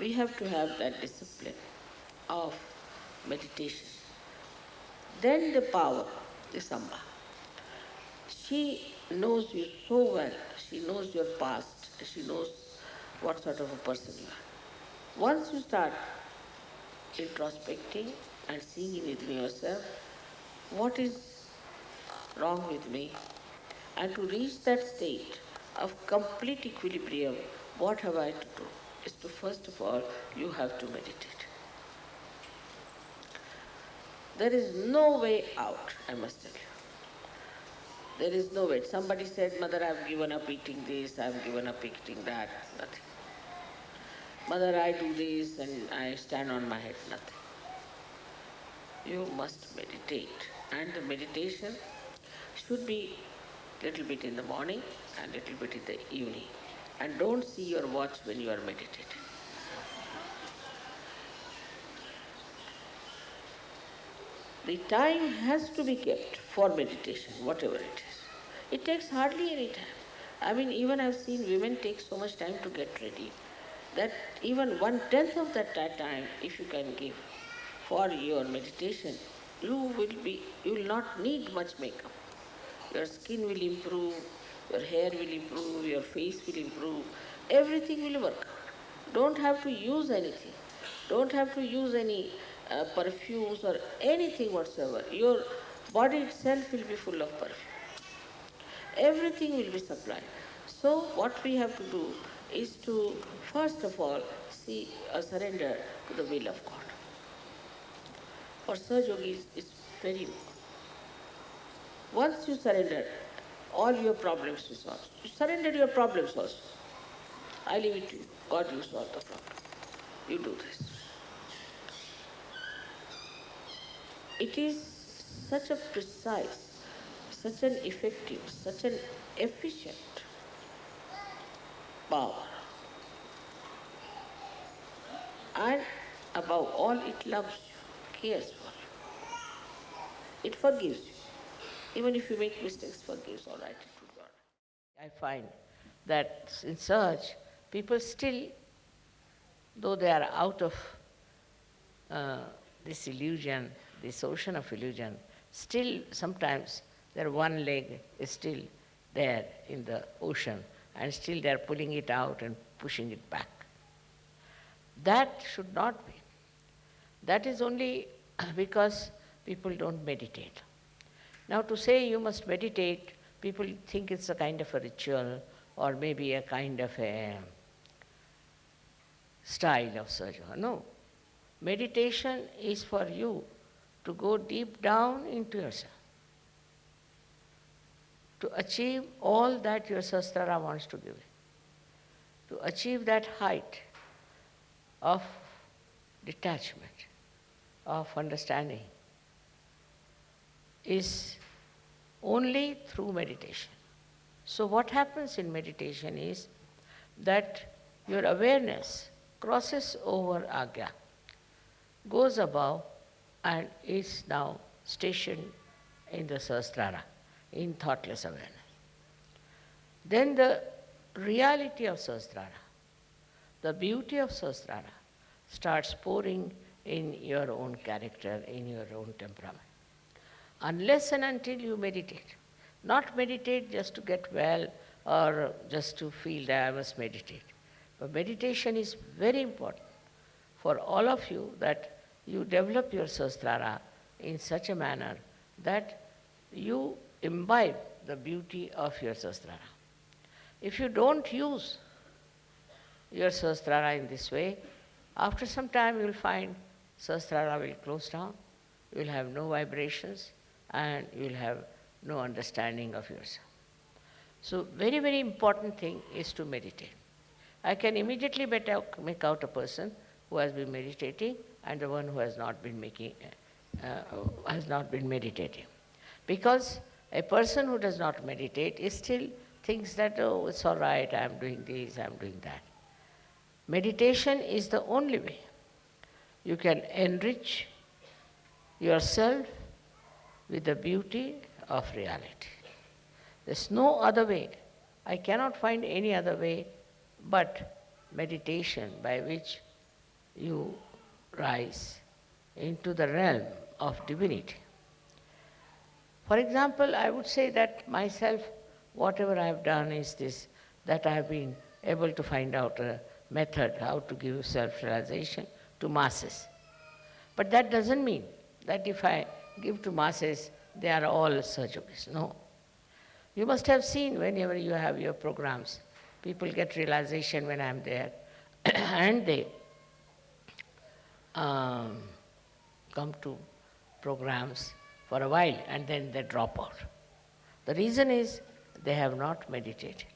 we have to have that discipline of meditation. Then the power, the Samba. She knows you so well. She knows your past. She knows what sort of a person you are. Once you start introspecting and seeing within yourself what is wrong with me, and to reach that state of complete equilibrium, what have I to do? Is to first of all, you have to meditate. There is no way out, I must tell you. There is no way. Somebody said, Mother, I've given up eating this, I've given up eating that, nothing. Mother, I do this and I stand on my head, nothing. You must meditate. And the meditation should be little bit in the morning and little bit in the evening. And don't see your watch when you are meditating. The time has to be kept for meditation, whatever it is. It takes hardly any time. I mean, even I've seen women take so much time to get ready that even 1/10 of that time, if you can give for your meditation, you will not need much makeup. Your skin will improve, your hair will improve, your face will improve, everything will work out. Don't have to use anything. Don't have to use any perfumes or anything whatsoever. Your body itself will be full of perfume. Everything will be supplied. So what we have to do is to first of all see surrender to the will of God. For Saj Yogi is very important. Once you surrender, all your problems will solve. You surrender your problems also. I leave it to you. God, you solve the problem. You do this. It is such a precise, such an effective, such an efficient power. And above all, it loves you, cares for you. It forgives you. Even if you make mistakes, forgives, all right, it will be all right. I find that in search, people still, though they are out of uh, this illusion, this ocean of illusion, still sometimes their one leg is still there in the ocean and still they are pulling it out and pushing it back. That should not be. That is only because people don't meditate. Now, to say you must meditate, people think it's a kind of a ritual or maybe a kind of a style of sadhana. No. Meditation is for you to go deep down into yourself, to achieve all that your Sahasrara wants to give you, to achieve that height of detachment, of understanding, is only through meditation. So what happens in meditation is that your awareness crosses over Agya, goes above and is now stationed in the Sahasrara, in thoughtless awareness. Then the reality of Sahasrara, the beauty of Sahasrara starts pouring in your own character, in your own temperament. Unless and until you meditate. Not meditate just to get well or just to feel that I must meditate. But meditation is very important for all of you, that you develop your Sahasrara in such a manner that you imbibe the beauty of your Sahasrara. If you don't use your Sahasrara in this way, after some time you will find Sahasrara will close down, you will have no vibrations, and you will have no understanding of yourself. So very, very important thing is to meditate. I can immediately make out a person who has been meditating and the one who has not been meditating. Because a person who does not meditate is still thinks that, oh, it's all right, I'm doing this, I'm doing that. Meditation is the only way you can enrich yourself with the beauty of reality. There's no other way. I cannot find any other way but meditation by which you rise into the realm of divinity. For example, I would say that myself, whatever I have done is this, that I have been able to find out a method how to give self-realization to masses. But that doesn't mean that if I give to masses, they are all Sahajogis. No. You must have seen whenever you have your programs, people get realization when I'm there, and they come to programs for a while and then they drop out. The reason is they have not meditated.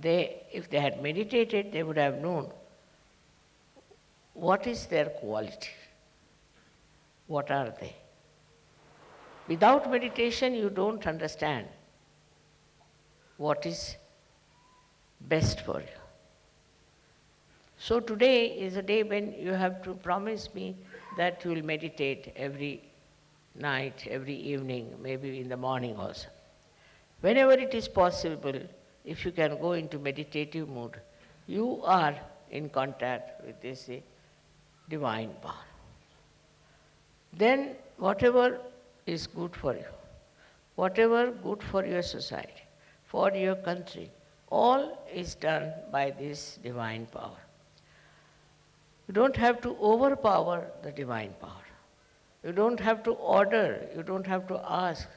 If they had meditated, they would have known what is their quality, what are they. Without meditation, you don't understand what is best for you. So today is a day when you have to promise me that you will meditate every night, every evening, maybe in the morning also. Whenever it is possible, if you can go into meditative mood, you are in contact with this divine power. Then whatever is good for you, whatever good for your society, for your country, all is done by this divine power. You don't have to overpower the divine power. You don't have to order, you don't have to ask.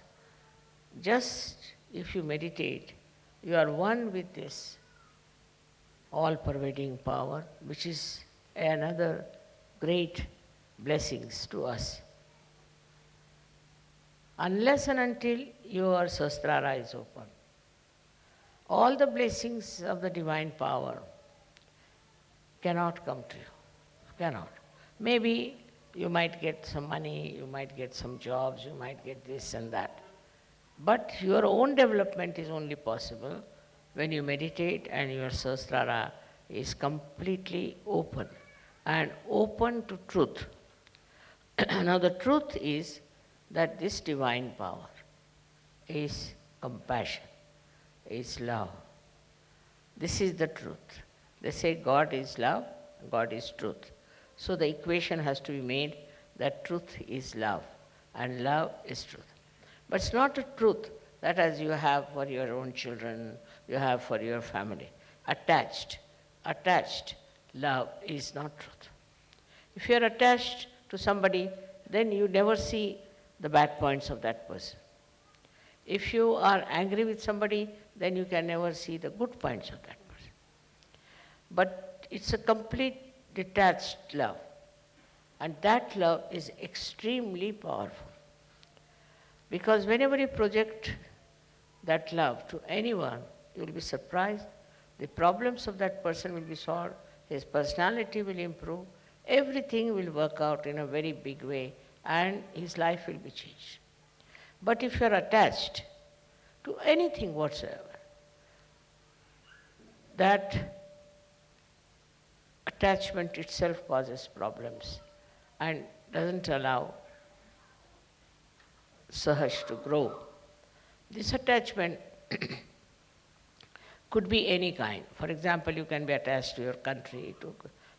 Just if you meditate, you are one with this all-pervading power, which is another great blessings to us. Unless and until your Sahasrara is open, all the blessings of the divine power cannot come to you. Cannot. Maybe you might get some money, you might get some jobs, you might get this and that. But your own development is only possible when you meditate and your Sahasrara is completely open and open to truth. Now the truth is that this divine power is compassion, is love. This is the truth. They say God is love, God is truth. So the equation has to be made that truth is love and love is truth. But it's not a truth that as you have for your own children, you have for your family. Attached love is not truth. If you are attached to somebody, then you never see the bad points of that person. If you are angry with somebody, then you can never see the good points of that person. But it's a complete detached love. And that love is extremely powerful. Because whenever you project that love to anyone, you will be surprised. The problems of that person will be solved, his personality will improve, everything will work out in a very big way, and his life will be changed. But if you are attached to anything whatsoever, that attachment itself causes problems and doesn't allow Sahaj to grow. This attachment could be any kind. For example, you can be attached to your country,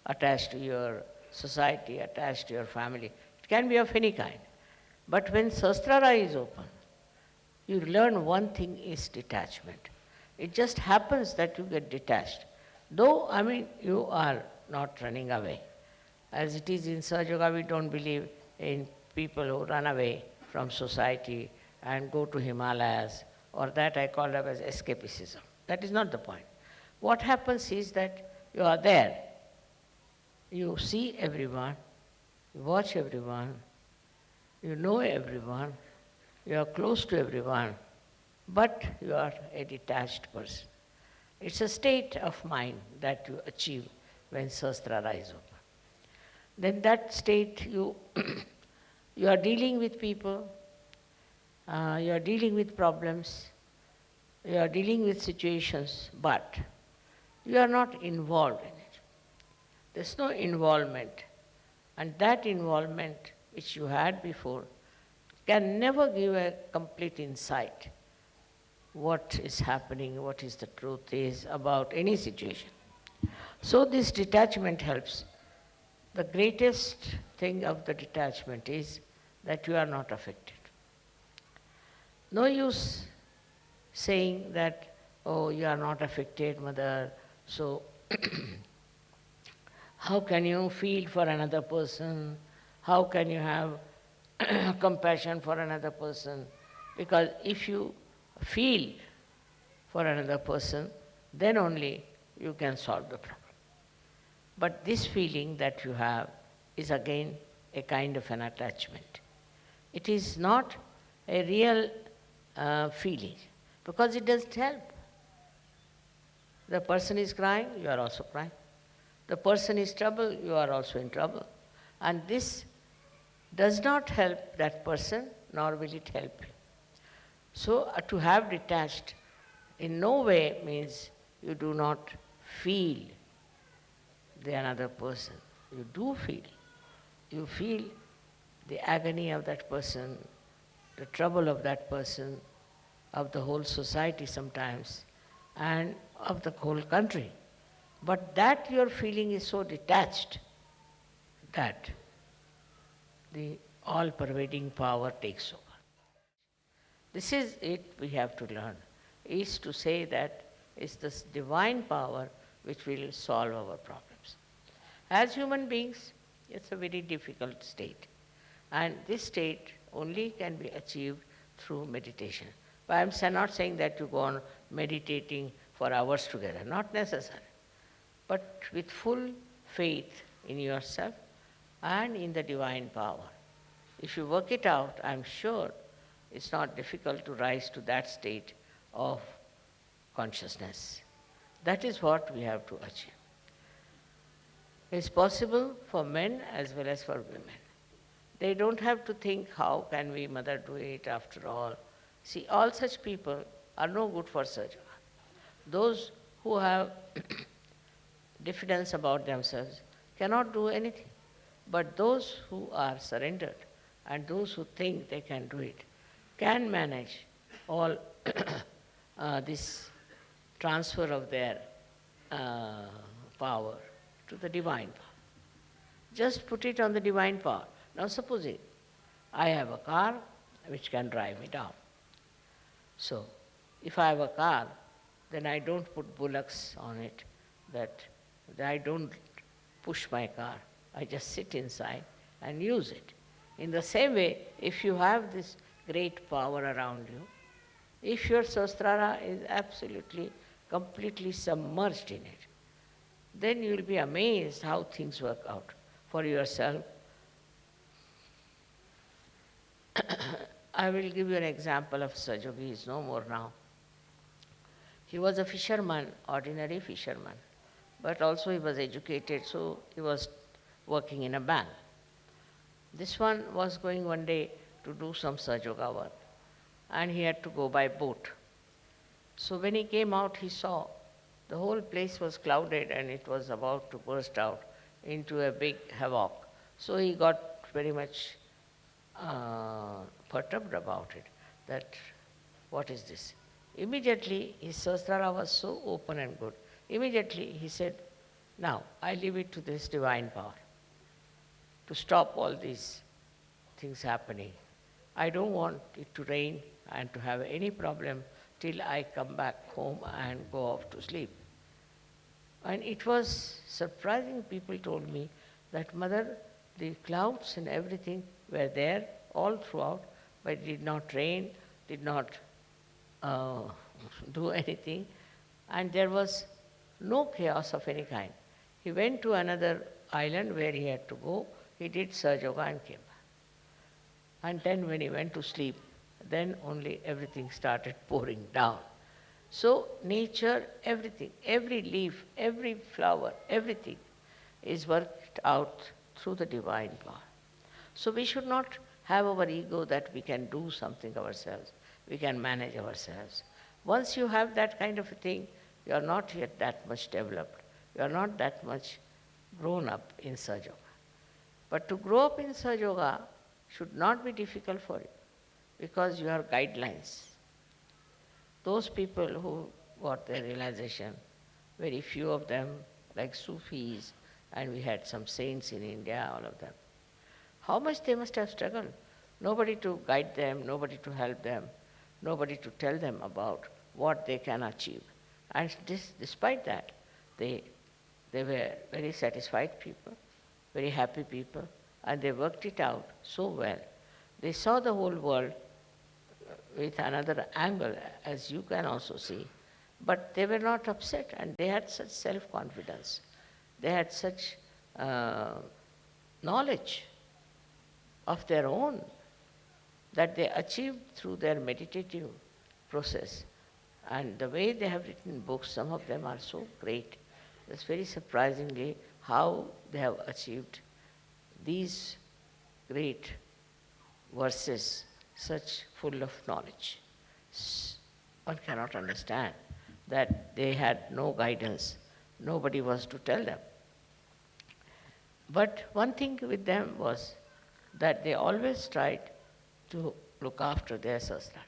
attached to your society, attached to your family. It can be of any kind. But when Sahasrara is open, you learn one thing is detachment. It just happens that you get detached. Though, you are not running away. As it is in Sahaja Yoga, we don't believe in people who run away from society and go to Himalayas, or that I call it as escapism. That is not the point. What happens is that you are there. You see everyone, you watch everyone, you know everyone, you are close to everyone, but you are a detached person. It's a state of mind that you achieve when Sahasrara is open. Then that state you are dealing with people, you are dealing with problems, you are dealing with situations, but you are not involved in it. There's no involvement. And that involvement which you had before can never give a complete insight what is happening, what is the truth is about any situation. So this detachment helps. The greatest thing of the detachment is that you are not affected. No use saying that, oh, you are not affected, mother, so how can you feel for another person? How can you have compassion for another person? Because if you feel for another person, then only you can solve the problem. But this feeling that you have is again a kind of an attachment. It is not a real feeling because it doesn't help. The person is crying, you are also crying. The person is trouble, you are also in trouble. And this does not help that person, nor will it help you. So to have detached in no way means you do not feel the another person. You do feel. You feel the agony of that person, the trouble of that person, of the whole society sometimes, and of the whole country. But that your feeling is so detached that the all-pervading power takes over. This is it we have to learn, is to say that it's this divine power which will solve our problems. As human beings, it's a very difficult state. And this state only can be achieved through meditation. But I'm not saying that you go on meditating for hours together, not necessary. But with full faith in yourself and in the divine power. If you work it out, I'm sure it's not difficult to rise to that state of consciousness. That is what we have to achieve. It's possible for men as well as for women. They don't have to think, how can we, mother, do it after all? See, all such people are no good for surgery. Those who have diffidence about themselves cannot do anything. But those who are surrendered and those who think they can do it can manage all this transfer of their power to the divine power. Just put it on the divine power. Now supposing I have a car which can drive me down. So if I have a car, then I don't put bullocks on it, that I don't push my car. I just sit inside and use it. In the same way, if you have this great power around you, if your sahasrara is absolutely, completely submerged in it, then you will be amazed how things work out for yourself. I will give you an example of Sajogi. He is no more now. He was a fisherman, ordinary fisherman, but also he was educated, so he was working in a bank. This one was going one day to do some Sajoga work, and he had to go by boat. So when he came out, he saw the whole place was clouded and it was about to burst out into a big havoc. So he got very much perturbed about it, that what is this? Immediately his sahasrara was so open and good. Immediately he said, now I leave it to this divine power to stop all these things happening. I don't want it to rain and to have any problem till I come back home and go off to sleep. And it was surprising. People told me that, mother, the clouds and everything were there all throughout, but it did not rain, did not do anything, and there was no chaos of any kind. He went to another island where he had to go, he did Sahaja and came back. And then when he went to sleep, then only everything started pouring down. So nature, everything, every leaf, every flower, everything is worked out through the divine power. So we should not have our ego that we can do something ourselves, we can manage ourselves. Once you have that kind of a thing, you are not yet that much developed, you are not that much grown up in Sahaja Yoga. But to grow up in Sahaja Yoga should not be difficult for you, because you have guidelines. Those people who got their realization, very few of them, like Sufis, and we had some saints in India, all of them. How much they must have struggled. Nobody to guide them, nobody to help them, nobody to tell them about what they can achieve. And despite that, they, they were very satisfied people, very happy people, and they worked it out so well. They saw the whole world with another angle, as you can also see. But they were not upset, and they had such self-confidence. They had such knowledge of their own that they achieved through their meditative process. And the way they have written books, some of them are so great. It's very surprisingly how they have achieved these great verses, such full of knowledge. One cannot understand that they had no guidance, nobody was to tell them. But one thing with them was that they always tried to look after their sustenance.